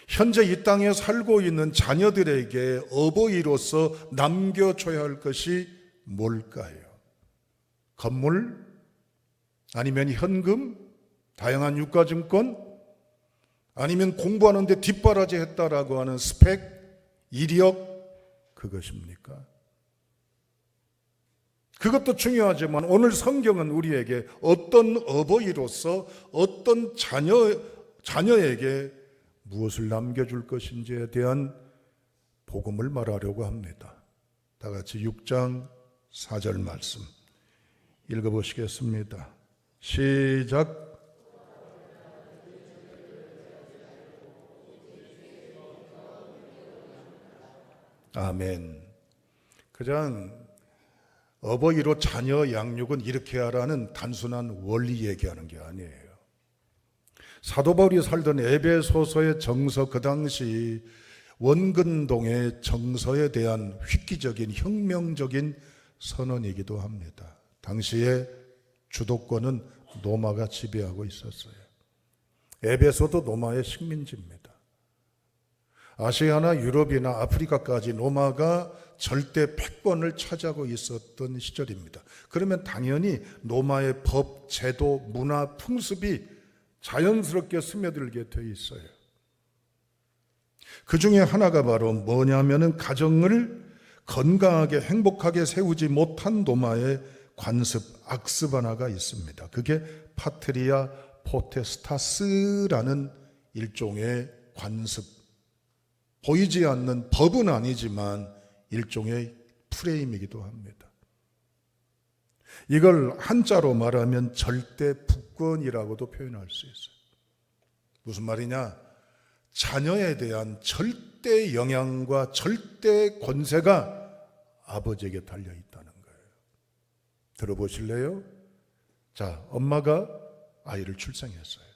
현재 이 땅에 살고 있는 자녀들에게 어버이로서 남겨줘야 할 것이 뭘까요? 건물? 아니면 현금? 다양한 유가증권? 아니면 공부하는데 뒷바라지 했다라고 하는 스펙? 이력? 그것입니까? 그것도 중요하지만 오늘 성경은 우리에게 어떤 어버이로서 어떤 자녀에게 무엇을 남겨줄 것인지에 대한 복음을 말하려고 합니다. 다 같이 6장 4절 말씀 읽어보시겠습니다. 시작. 아멘. 그냥 어버이로 자녀 양육은 이렇게 하라는 단순한 원리 얘기하는 게 아니에요. 사도 바울이 살던 에베소서의 정서, 그 당시 원근동의 정서에 대한 획기적인 혁명적인 선언이기도 합니다. 당시에 주도권은 로마가 지배하고 있었어요. 에베소도 로마의 식민지입니다. 아시아나 유럽이나 아프리카까지 로마가 절대 패권을 차지하고 있었던 시절입니다. 그러면 당연히 로마의 법, 제도, 문화, 풍습이 자연스럽게 스며들게 돼 있어요. 그 중에 하나가 바로 뭐냐면은 가정을 건강하게 행복하게 세우지 못한 로마의 관습, 악습 하나가 있습니다. 그게 파트리아 포테스타스라는 일종의 관습, 보이지 않는 법은 아니지만 일종의 프레임이기도 합니다. 이걸 한자로 말하면 절대 북권이라고도 표현할 수 있어요. 무슨 말이냐? 자녀에 대한 절대 영향과 절대 권세가 아버지에게 달려 있다는 거예요. 들어보실래요? 자, 엄마가 아이를 출생했어요.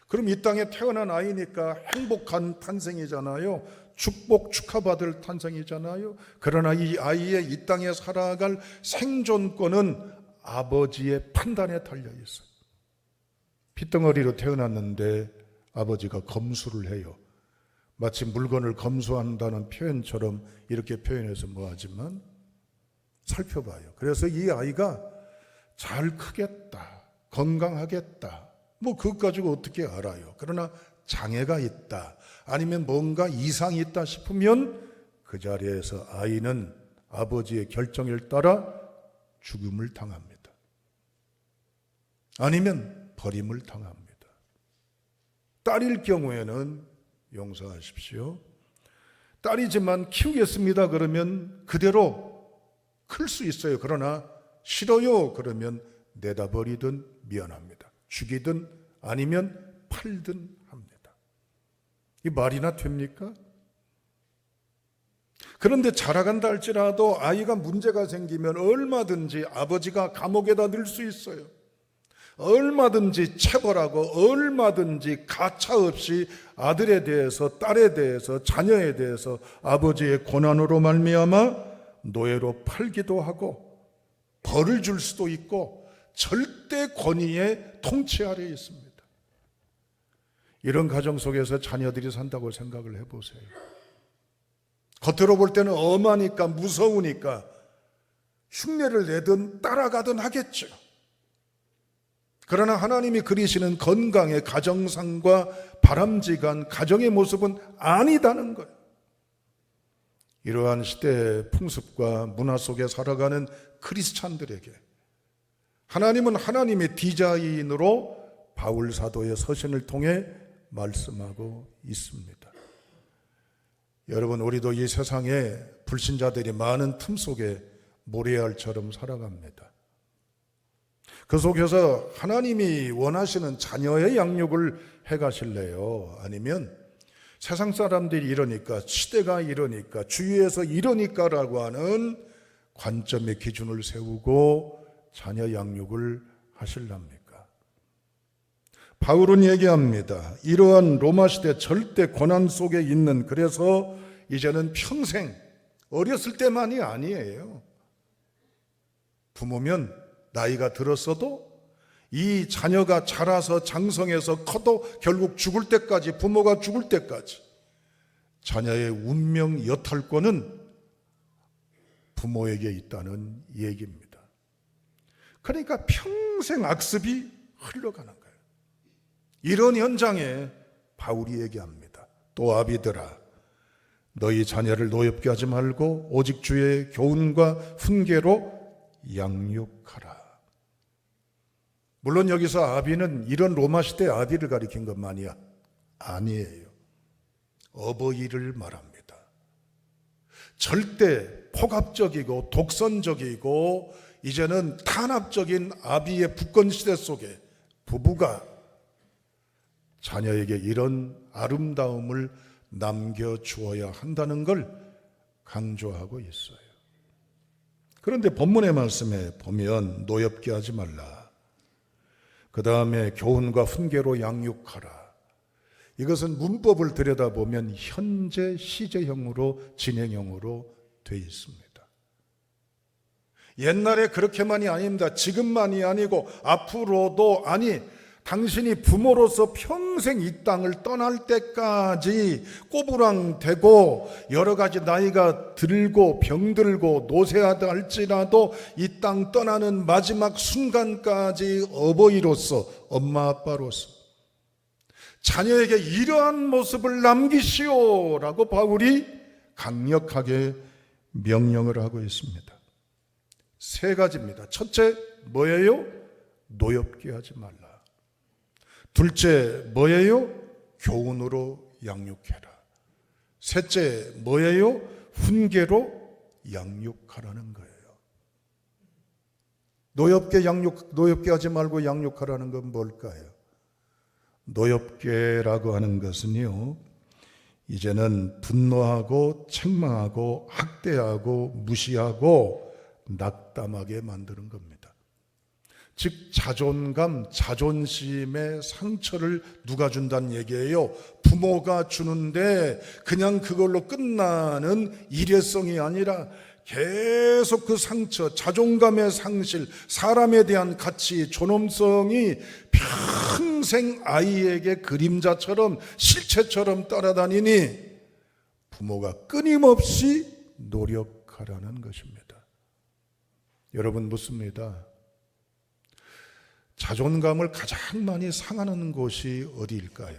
그럼 이 땅에 태어난 아이니까 행복한 탄생이잖아요. 축복, 축하받을 탄생이잖아요. 그러나 이 아이의 이 땅에 살아갈 생존권은 아버지의 판단에 달려 있어요. 핏덩어리로 태어났는데 아버지가 검수를 해요. 마치 물건을 검수한다는 표현처럼 이렇게 표현해서 뭐하지만 살펴봐요. 그래서 이 아이가 잘 크겠다, 건강하겠다, 뭐 그것 가지고 어떻게 알아요? 그러나 장애가 있다, 아니면 뭔가 이상이 있다 싶으면 그 자리에서 아이는 아버지의 결정을 따라 죽음을 당합니다. 아니면 버림을 당합니다. 딸일 경우에는 용서하십시오. 딸이지만 키우겠습니다 그러면 그대로 클 수 있어요. 그러나 싫어요 그러면 내다 버리든 미안합니다. 죽이든 아니면 팔든 합니다. 이 말이나 됩니까? 그런데 자라간다 할지라도 아이가 문제가 생기면 얼마든지 아버지가 감옥에다 넣을 수 있어요. 얼마든지 체벌하고 얼마든지 가차없이 아들에 대해서, 딸에 대해서, 자녀에 대해서 아버지의 고난으로 말미암아 노예로 팔기도 하고 벌을 줄 수도 있고 절대 권위의 통치 아래에 있습니다. 이런 가정 속에서 자녀들이 산다고 생각을 해보세요. 겉으로 볼 때는 엄하니까 무서우니까 흉내를 내든 따라가든 하겠죠. 그러나 하나님이 그리시는 건강의 가정상과 바람직한 가정의 모습은 아니다는 거예요. 이러한 시대의 풍습과 문화 속에 살아가는 크리스찬들에게 하나님은 하나님의 디자인으로 바울 사도의 서신을 통해 말씀하고 있습니다. 여러분, 우리도 이 세상에 불신자들이 많은 틈 속에 모래알처럼 살아갑니다. 그 속에서 하나님이 원하시는 자녀의 양육을 해가실래요? 아니면 세상 사람들이 이러니까, 시대가 이러니까, 주위에서 이러니까라고 하는 관점의 기준을 세우고 자녀 양육을 하실랍니까? 바울은 얘기합니다. 이러한 로마 시대 절대 고난 속에 있는, 그래서 이제는 평생, 어렸을 때만이 아니에요. 부모면 나이가 들었어도 이 자녀가 자라서 장성해서 커도 결국 죽을 때까지, 부모가 죽을 때까지 자녀의 운명 여탈권은 부모에게 있다는 얘기입니다. 그러니까 평생 악습이 흘러가는 거예요. 이런 현장에 바울이 얘기합니다. 또 아비들아, 너희 자녀를 노엽게 하지 말고 오직 주의 교훈과 훈계로 양육하라. 물론 여기서 아비는 이런 로마 시대 아비를 가리킨 것만이 아니에요. 어버이를 말합니다. 절대 폭압적이고 독선적이고 이제는 탄압적인 아비의 부권 시대 속에 부부가 자녀에게 이런 아름다움을 남겨주어야 한다는 걸 강조하고 있어요. 그런데 본문의 말씀에 보면 노엽게 하지 말라, 그 다음에 교훈과 훈계로 양육하라. 이것은 문법을 들여다보면 현재 시제형으로 진행형으로 되어 있습니다. 옛날에 그렇게만이 아닙니다. 지금만이 아니고 앞으로도, 아니 당신이 부모로서 평생 이 땅을 떠날 때까지 꼬부랑되고 여러 가지 나이가 들고 병들고 노쇠하다 할지라도 이 땅 떠나는 마지막 순간까지 어버이로서, 엄마 아빠로서 자녀에게 이러한 모습을 남기시오라고 바울이 강력하게 명령을 하고 있습니다. 세 가지입니다. 첫째 뭐예요? 노엽게 하지 말라. 둘째 뭐예요? 교훈으로 양육해라. 셋째 뭐예요? 훈계로 양육하라는 거예요. 노엽게 하지 말고 양육하라는 건 뭘까요? 노엽게라고 하는 것은요, 이제는 분노하고 책망하고 학대하고 무시하고 낙담하게 만드는 겁니다. 즉 자존감, 자존심의 상처를 누가 준다는 얘기예요? 부모가 주는데 그냥 그걸로 끝나는 일회성이 아니라 계속 그 상처, 자존감의 상실, 사람에 대한 가치, 존엄성이 평생 아이에게 그림자처럼 실체처럼 따라다니니 부모가 끊임없이 노력하라는 것입니다. 여러분 묻습니다. 자존감을 가장 많이 상하는 곳이 어디일까요?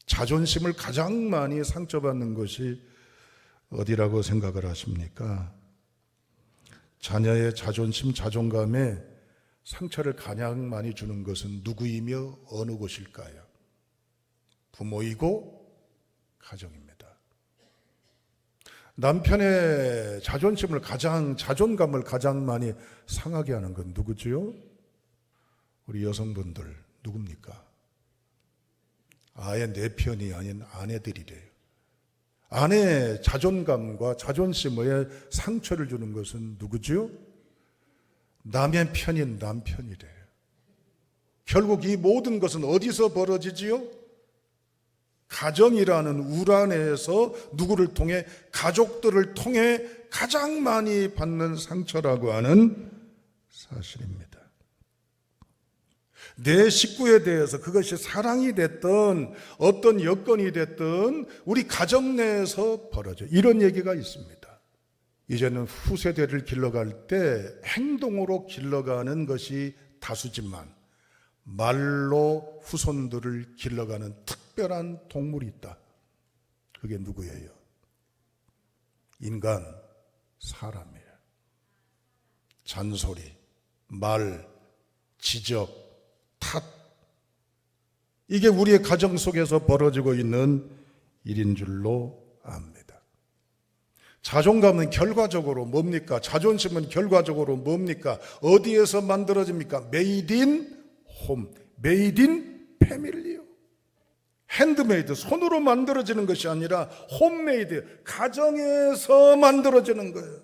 자존심을 가장 많이 상처받는 것이 어디라고 생각을 하십니까? 자녀의 자존심, 자존감에 상처를 가장 많이 주는 것은 누구이며 어느 곳일까요? 부모이고 가정입니다. 남편의 자존감을 가장 많이 상하게 하는 건 누구지요? 우리 여성분들 누굽니까? 아예 내 편이 아닌 아내들이래요. 아내의 자존감과 자존심에 상처를 주는 것은 누구지요? 남의 편인 남편이래요. 결국 이 모든 것은 어디서 벌어지지요? 가정이라는 우란에서 누구를 통해, 가족들을 통해 가장 많이 받는 상처라고 하는 사실입니다. 내 식구에 대해서 그것이 사랑이 됐든 어떤 여건이 됐든 우리 가정 내에서 벌어져. 이런 얘기가 있습니다. 이제는 후세대를 길러갈 때 행동으로 길러가는 것이 다수지만 말로 후손들을 길러가는 특별한 동물이 있다. 그게 누구예요? 인간, 사람이에요. 잔소리, 말, 지적, 탓. 이게 우리의 가정 속에서 벌어지고 있는 일인 줄로 압니다. 자존감은 결과적으로 뭡니까? 자존심은 결과적으로 뭡니까? 어디에서 만들어집니까? Made in home, made in family요. 핸드메이드, 손으로 만들어지는 것이 아니라 홈메이드, 가정에서 만들어지는 거예요.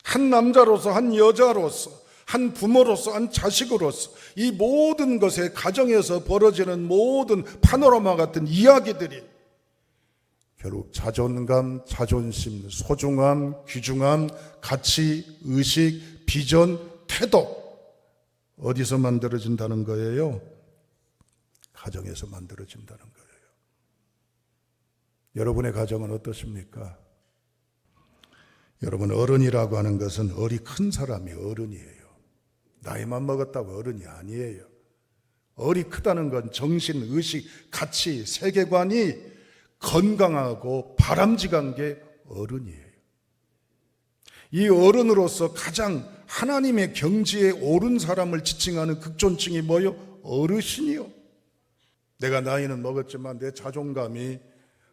한 남자로서, 한 여자로서, 한 부모로서, 한 자식으로서 이 모든 것에 가정에서 벌어지는 모든 파노라마 같은 이야기들이 결국 자존감, 자존심, 소중함, 귀중함, 가치, 의식, 비전, 태도, 어디서 만들어진다는 거예요? 가정에서 만들어진다는 거예요. 여러분의 가정은 어떻습니까? 여러분, 어른이라고 하는 것은 어리 큰 사람이 어른이에요. 나이만 먹었다고 어른이 아니에요. 어리 크다는 건 정신, 의식, 가치, 세계관이 건강하고 바람직한 게 어른이에요. 이 어른으로서 가장 하나님의 경지에 오른 사람을 지칭하는 극존칭이 뭐요? 어르신이요. 내가 나이는 먹었지만 내 자존감이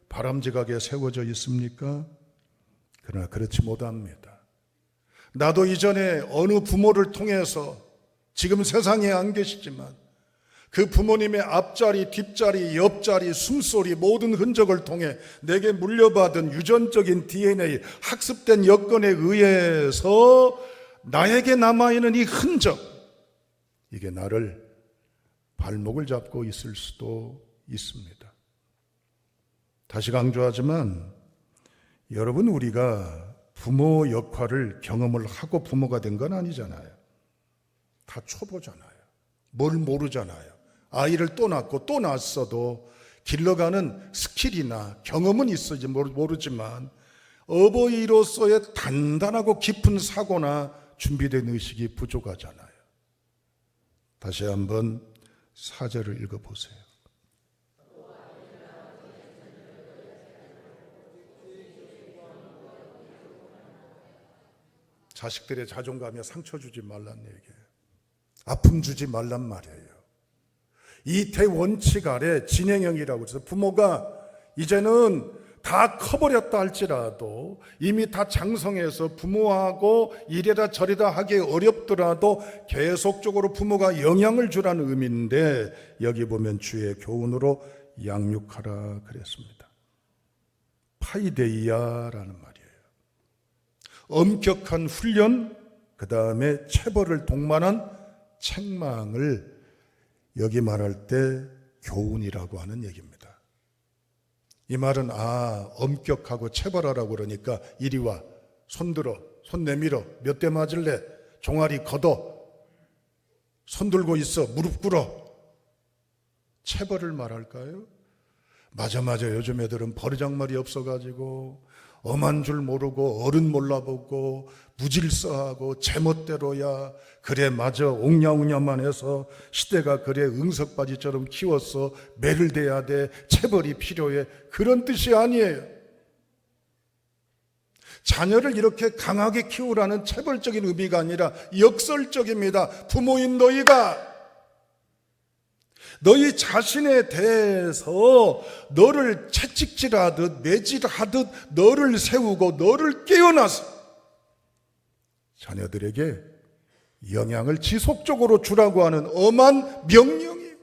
바람직하게 세워져 있습니까? 그러나 그렇지 못합니다. 나도 이전에 어느 부모를 통해서 지금 세상에 안 계시지만 그 부모님의 앞자리, 뒷자리, 옆자리, 숨소리 모든 흔적을 통해 내게 물려받은 유전적인 DNA, 학습된 여건에 의해서 나에게 남아있는 이 흔적, 이게 나를 발목을 잡고 있을 수도 있습니다. 다시 강조하지만 여러분, 우리가 부모 역할을 경험을 하고 부모가 된 건 아니잖아요. 다 초보잖아요. 뭘 모르잖아요. 아이를 또 낳고 또 낳았어도 길러가는 스킬이나 경험은 있을지 모르지만 어버이로서의 단단하고 깊은 사고나 준비된 의식이 부족하잖아요. 다시 한번 4절을 읽어보세요. 자식들의 자존감에 상처 주지 말란 얘기예요. 아픔 주지 말란 말이에요. 이 대원칙 아래 진행형이라고 해서 부모가 이제는 다 커버렸다 할지라도 이미 다 장성해서 부모하고 이래라 저래라 하기 어렵더라도 계속적으로 부모가 영향을 주라는 의미인데 여기 보면 주의 교훈으로 양육하라 그랬습니다. 파이데이아라는 말이에요. 엄격한 훈련, 그 다음에 체벌을 동반한 책망을 여기 말할 때 교훈이라고 하는 얘기입니다. 이 말은 엄격하고 체벌하라고 그러니까 이리 와, 손 들어, 손 내밀어, 몇 대 맞을래, 종아리 걷어, 손 들고 있어, 무릎 꿇어. 체벌을 말할까요? 맞아 요즘 애들은 버르장말이 없어가지고 엄한 줄 모르고 어른 몰라보고 무질서하고 제멋대로야. 그래 맞아, 옹냐옹냐만 해서 시대가 그래 응석바지처럼 키웠어. 매를 대야 돼. 체벌이 필요해. 그런 뜻이 아니에요. 자녀를 이렇게 강하게 키우라는 체벌적인 의미가 아니라 역설적입니다. 부모인 너희가 너희 자신에 대해서 너를 채찍질하듯 매질하듯 너를 세우고 너를 깨어나서 자녀들에게 영향을 지속적으로 주라고 하는 엄한 명령이에요.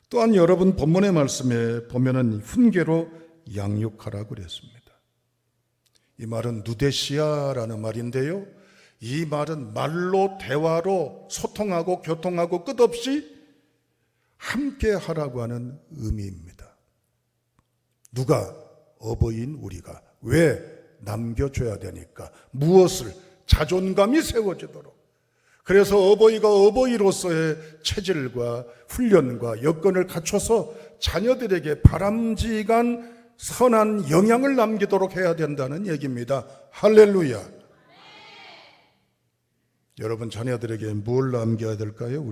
또한 여러분 본문의 말씀에 보면은 훈계로 양육하라고 그랬습니다. 이 말은 누데시아라는 말인데요. 이 말은 말로 대화로 소통하고 교통하고 끝없이 함께 하라고 하는 의미입니다. 누가? 어버이인 우리가. 왜? 남겨줘야 되니까. 무엇을? 자존감이 세워지도록. 그래서 어버이가 어버이로서의 체질과 훈련과 여건을 갖춰서 자녀들에게 바람직한 선한 영향을 남기도록 해야 된다는 얘기입니다. 할렐루야. 여러분, 자녀들에게 뭘 남겨야 될까요?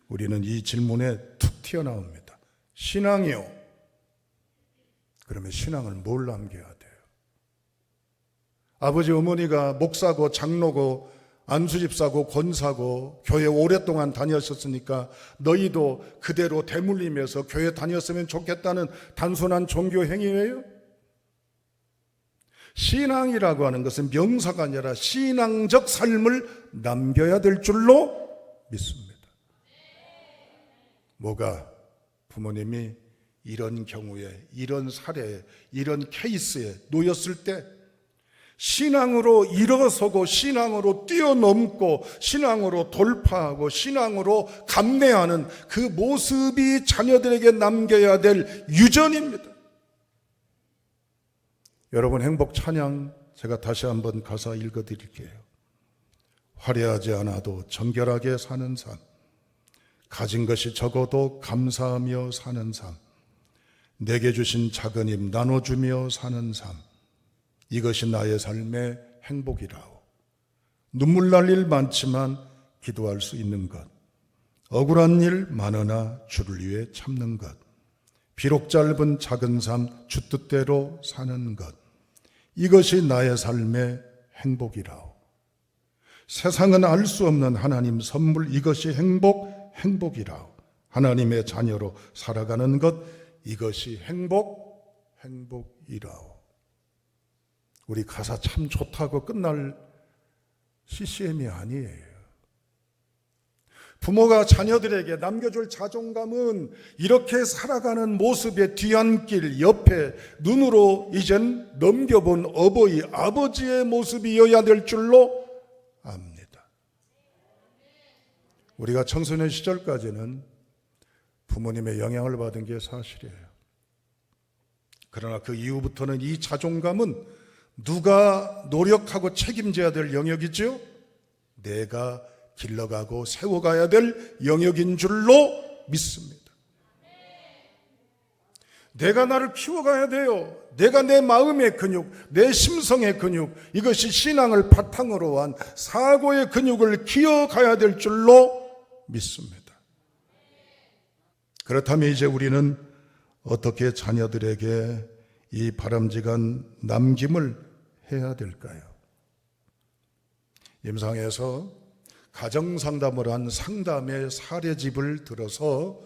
우리는 이 질문에 툭 튀어나옵니다. 신앙이요. 그러면 신앙을 뭘 남겨야 돼요? 아버지 어머니가 목사고 장로고 안수집사고 권사고 교회 오랫동안 다녔었으니까 너희도 그대로 대물림해서 교회 다녔으면 좋겠다는 단순한 종교 행위예요? 신앙이라고 하는 것은 명사가 아니라 신앙적 삶을 남겨야 될 줄로 믿습니다. 뭐가? 부모님이 이런 경우에, 이런 사례에, 이런 케이스에 놓였을 때 신앙으로 일어서고 신앙으로 뛰어넘고 신앙으로 돌파하고 신앙으로 감내하는 그 모습이 자녀들에게 남겨야 될 유전입니다. 여러분, 행복 찬양 제가 다시 한번 가사 읽어드릴게요. 화려하지 않아도 정결하게 사는 삶, 가진 것이 적어도 감사하며 사는 삶, 내게 주신 작은 힘 나눠주며 사는 삶, 이것이 나의 삶의 행복이라오. 눈물 날 일 많지만 기도할 수 있는 것, 억울한 일 많으나 주를 위해 참는 것, 비록 짧은 작은 삶 주 뜻대로 사는 것, 이것이 나의 삶의 행복이라오. 세상은 알 수 없는 하나님 선물, 이것이 행복이라오. 하나님의 자녀로 살아가는 것, 이것이 행복이라오. 우리 가사 참 좋다고 끝날 CCM이 아니에요. 부모가 자녀들에게 남겨줄 자존감은 이렇게 살아가는 모습의 뒤안길 옆에 눈으로 이젠 넘겨본 어버이, 아버지의 모습이어야 될 줄로 압니다. 우리가 청소년 시절까지는 부모님의 영향을 받은 게 사실이에요. 그러나 그 이후부터는 이 자존감은 누가 노력하고 책임져야 될 영역이죠? 내가 길러가고 세워가야 될 영역인 줄로 믿습니다. 내가 나를 키워가야 돼요. 내가 내 마음의 근육, 내 심성의 근육, 이것이 신앙을 바탕으로 한 사고의 근육을 키워가야 될 줄로 믿습니다. 그렇다면 이제 우리는 어떻게 자녀들에게 이 바람직한 남김을 해야 될까요? 임상에서 가정상담을 한 상담의 사례집을 들어서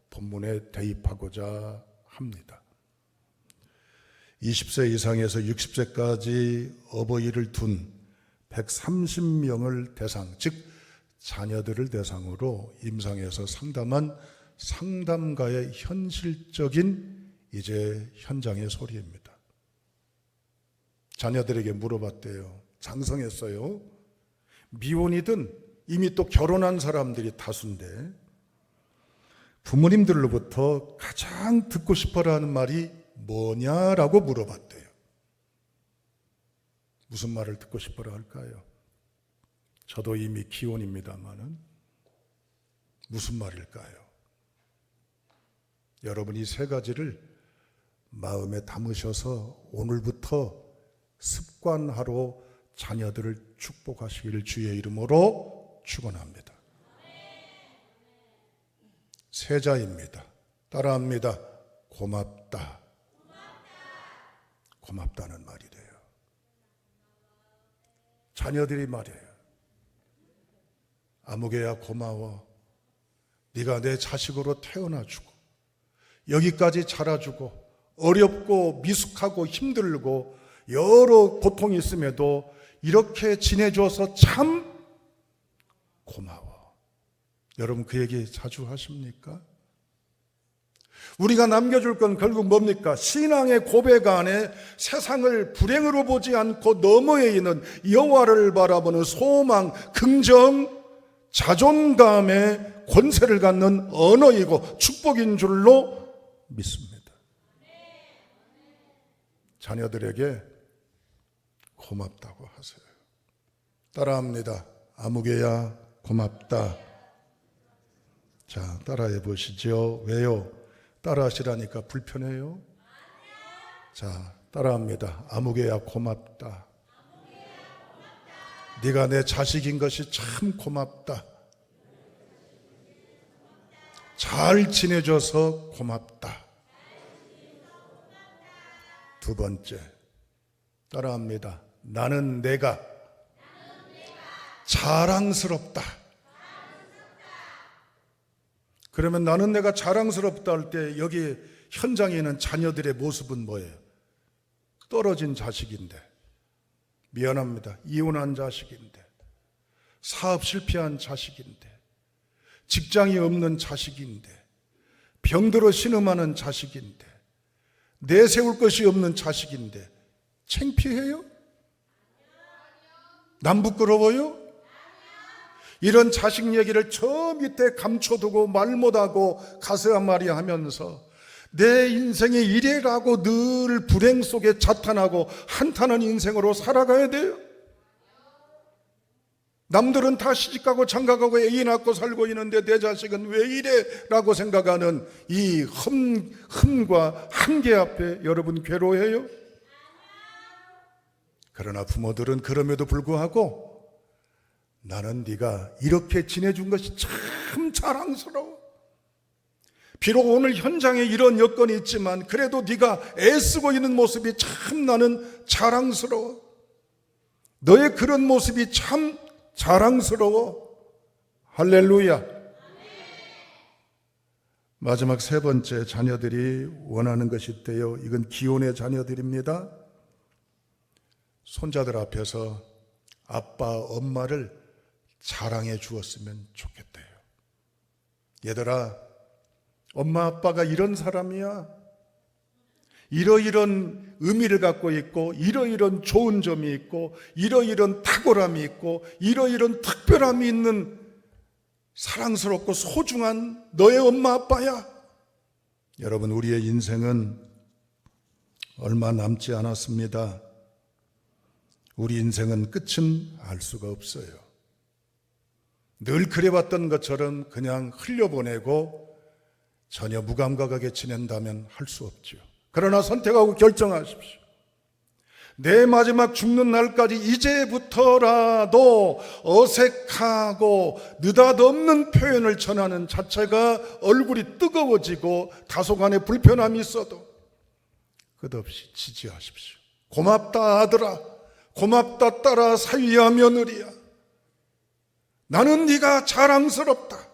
본문에 대입하고자 합니다. 20세 이상에서 60세까지 어버이를 둔 130명을 대상, 즉 자녀들을 대상으로 임상에서 상담한 상담가의 현실적인 이제 현장의 소리입니다. 자녀들에게 물어봤대요. 장성했어요. 미혼이든 이미 또 결혼한 사람들이 다수인데 부모님들로부터 가장 듣고 싶어라 하는 말이 뭐냐라고 물어봤대요. 무슨 말을 듣고 싶어라 할까요? 저도 이미 기혼입니다마는 무슨 말일까요? 여러분 이 세 가지를 마음에 담으셔서 오늘부터 습관하러 자녀들을 축복하시기를 주의 이름으로 축원합니다. 세자입니다. 따라합니다. 고맙다. 고맙다는 말이래요. 자녀들이 말이에요. 아무개야 고마워. 네가 내 자식으로 태어나주고 여기까지 자라주고 어렵고 미숙하고 힘들고 여러 고통이 있음에도 이렇게 지내줘서 참 고마워. 여러분 그 얘기 자주 하십니까? 우리가 남겨줄 건 결국 뭡니까? 신앙의 고백 안에 세상을 불행으로 보지 않고 너머에 있는 여호와를 바라보는 소망, 긍정, 자존감의 권세를 갖는 언어이고 축복인 줄로 믿습니다. 자녀들에게 고맙다고 하세요. 따라합니다. 아무개야 고맙다. 자, 따라해 보시죠. 왜요? 따라하시라니까 불편해요? 자, 따라합니다. 아무개야 고맙다. 네가 내 자식인 것이 참 고맙다. 잘 지내줘서 고맙다. 두 번째, 따라합니다. 나는 내가 자랑스럽다. 그러면 나는 내가 자랑스럽다 할 때 여기 현장에 있는 자녀들의 모습은 뭐예요? 떨어진 자식인데, 미안합니다. 이혼한 자식인데, 사업 실패한 자식인데, 직장이 없는 자식인데, 병들어 신음하는 자식인데, 내세울 것이 없는 자식인데 창피해요? 남 부끄러워요? 이런 자식 얘기를 저 밑에 감춰두고 말 못하고 가서 한마디 하면서 내 인생의 이래라고 늘 불행 속에 자탄하고 한탄한 인생으로 살아가야 돼요? 남들은 다 시집가고 장가가고 애 낳고 살고 있는데 내 자식은 왜 이래? 라고 생각하는 이 흠과 한계 앞에 여러분 괴로워해요? 그러나 부모들은 그럼에도 불구하고 나는 네가 이렇게 지내준 것이 참 자랑스러워. 비록 오늘 현장에 이런 여건이 있지만 그래도 네가 애쓰고 있는 모습이 참 나는 자랑스러워. 너의 그런 모습이 참 자랑스러워. 할렐루야. 마지막 세 번째, 자녀들이 원하는 것이 있대요. 이건 기혼의 자녀들입니다. 손자들 앞에서 아빠, 엄마를 자랑해 주었으면 좋겠대요. 얘들아, 엄마 아빠가 이런 사람이야. 이러이런 의미를 갖고 있고 이러이런 좋은 점이 있고 이러이런 탁월함이 있고 이러이런 특별함이 있는 사랑스럽고 소중한 너의 엄마 아빠야. 여러분, 우리의 인생은 얼마 남지 않았습니다. 우리 인생은 끝은 알 수가 없어요. 늘 그래왔던 것처럼 그냥 흘려보내고 전혀 무감각하게 지낸다면 할 수 없죠. 그러나 선택하고 결정하십시오. 내 마지막 죽는 날까지 이제부터라도 어색하고 느닷없는 표현을 전하는 자체가 얼굴이 뜨거워지고 다소간의 불편함이 있어도 끝없이 지지하십시오. 고맙다 아들아, 고맙다 딸아, 사위야 며느리야. 나는 네가 자랑스럽다.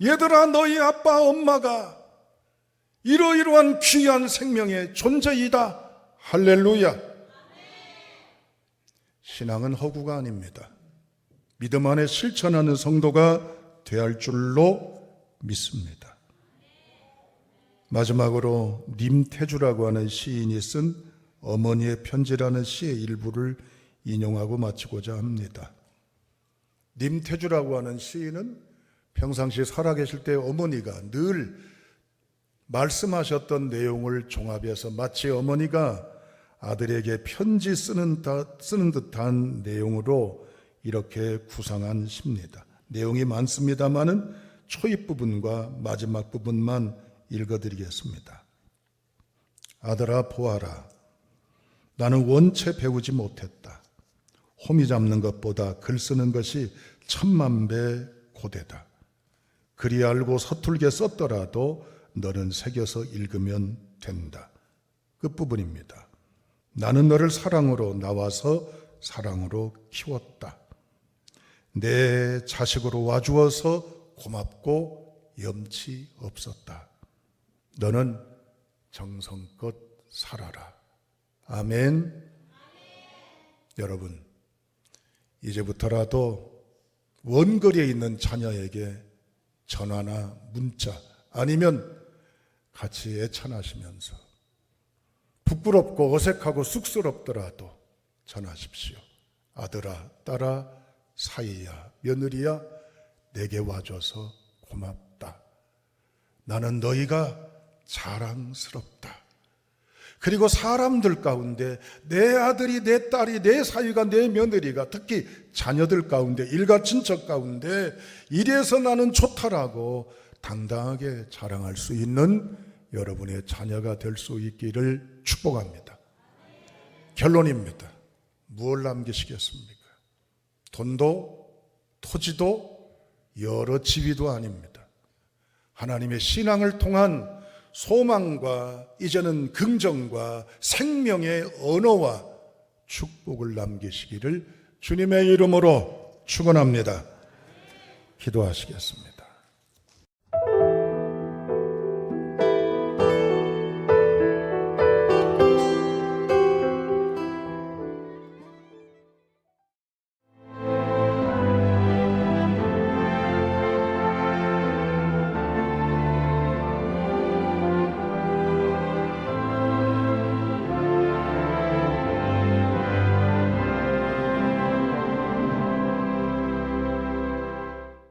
얘들아, 너희 아빠 엄마가 이러이러한 귀한 생명의 존재이다. 할렐루야. 신앙은 허구가 아닙니다. 믿음 안에 실천하는 성도가 되어야 할 줄로 믿습니다. 마지막으로 님태주라고 하는 시인이 쓴 어머니의 편지라는 시의 일부를 인용하고 마치고자 합니다. 님태주라고 하는 시인은 평상시 살아계실 때 어머니가 늘 말씀하셨던 내용을 종합해서 마치 어머니가 아들에게 편지 쓰는 듯한 내용으로 이렇게 구상한 시입니다. 내용이 많습니다만은 초입 부분과 마지막 부분만 읽어드리겠습니다. 아들아 보아라. 나는 원체 배우지 못했다. 호미 잡는 것보다 글 쓰는 것이 천만 배 고되다. 글이 알고 서툴게 썼더라도 너는 새겨서 읽으면 된다. 끝부분입니다. 나는 너를 사랑으로 낳아서 사랑으로 키웠다. 내 자식으로 와주어서 고맙고 염치 없었다. 너는 정성껏 살아라. 아멘. 여러분, 이제부터라도 원거리에 있는 자녀에게 전화나 문자 아니면 같이 애찬하시면서 부끄럽고 어색하고 쑥스럽더라도 전하십시오. 아들아, 딸아, 사위야, 며느리야, 내게 와줘서 고맙다. 나는 너희가 자랑스럽다. 그리고 사람들 가운데 내 아들이, 내 딸이, 내 사위가, 내 며느리가, 특히 자녀들 가운데, 일가 친척 가운데 이래서 나는 좋다라고 당당하게 자랑할 수 있는 여러분의 자녀가 될 수 있기를 축복합니다. 결론입니다. 무엇을 남기시겠습니까? 돈도 토지도 여러 지위도 아닙니다. 하나님의 신앙을 통한 소망과 이제는 긍정과 생명의 언어와 축복을 남기시기를 주님의 이름으로 축원합니다. 기도하시겠습니다.